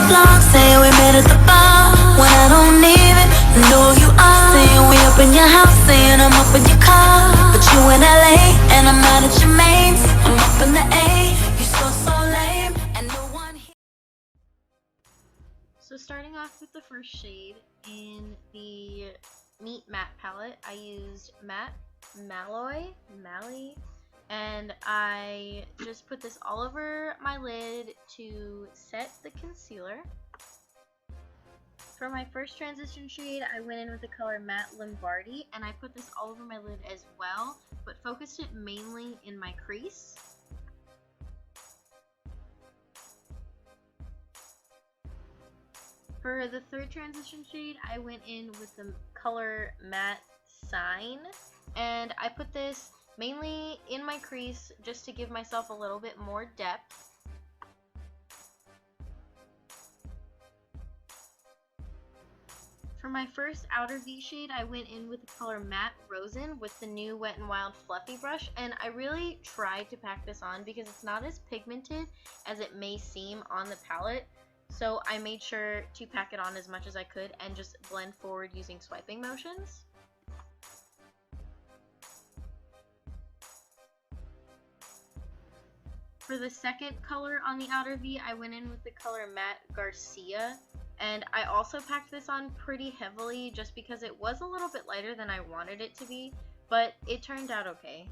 blog, saying we met at the bar, when I don't even know who you are. Saying we up in your house, saying I'm up in your car, but you in LA, and I'm out at your mains. I'm up in the A, you so lame, and no one here. So starting off with the first shade, in the Meat Matte palette, I used Matte Malloy, and I just put this all over my lid to set the concealer. For my first transition shade, I went in with the color Matte Lombardi, and I put this all over my lid as well, but focused it mainly in my crease. For the third transition shade, I went in with the color Matte Sign, and I put this mainly in my crease just to give myself a little bit more depth. For my first outer V shade, I went in with the color Matte Rosin with the new Wet n Wild Fluffy brush, and I really tried to pack this on because it's not as pigmented as it may seem on the palette. So I made sure to pack it on as much as I could and just blend forward using swiping motions. For the second color on the outer V, I went in with the color Matte Garcia, and I also packed this on pretty heavily just because it was a little bit lighter than I wanted it to be, but it turned out okay.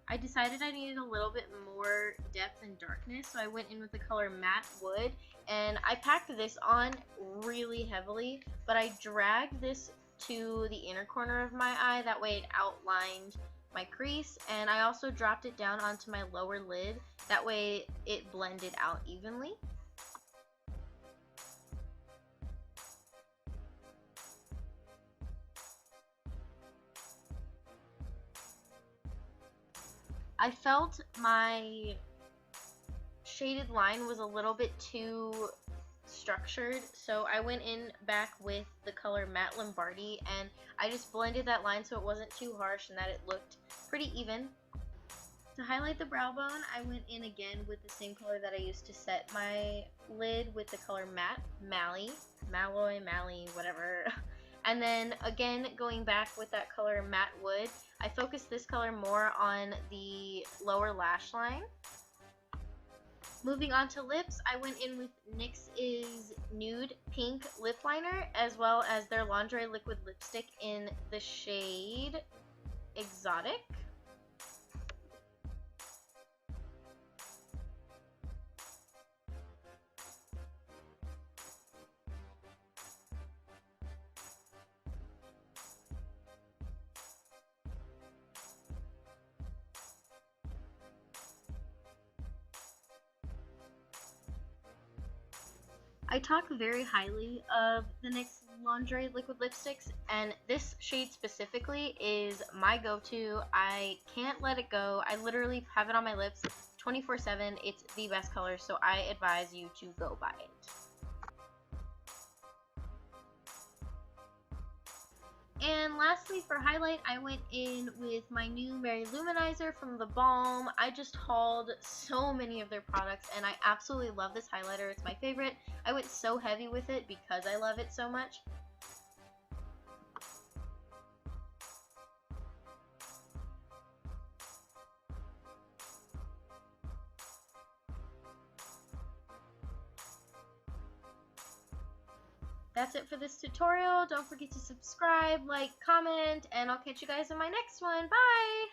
I decided I needed a little bit more depth and darkness, so I went in with the color Matte Wood, and I packed this on really heavily, but I dragged this to the inner corner of my eye, that way it outlined my crease, and I also dropped it down onto my lower lid, that way it blended out evenly. I felt my shaded line was a little bit too structured, so I went in back with the color Matte Lombardi, and I just blended that line so it wasn't too harsh and that it looked pretty even. To highlight the brow bone, I went in again with the same color that I used to set my lid with the color Matte Malloy, whatever. And then again, going back with that color Matte Wood, I focused this color more on the lower lash line. Moving on to lips, I went in with NYX's Nude Pink Lip Liner, as well as their Lingerie Liquid Lipstick in the shade Exotic. I talk very highly of the NYX Lingerie Liquid Lipsticks, and this shade specifically is my go-to. I can't let it go. I literally have it on my lips 24/7. It's the best color, so I advise you to go buy it. And lastly, for highlight, I went in with my new Mary Luminizer from the Balm. I just hauled so many of their products, and I absolutely love this highlighter. It's my favorite. I went so heavy with it because I love it so much. That's it for this tutorial. Don't forget to subscribe, like, comment, and I'll catch you guys in my next one. Bye!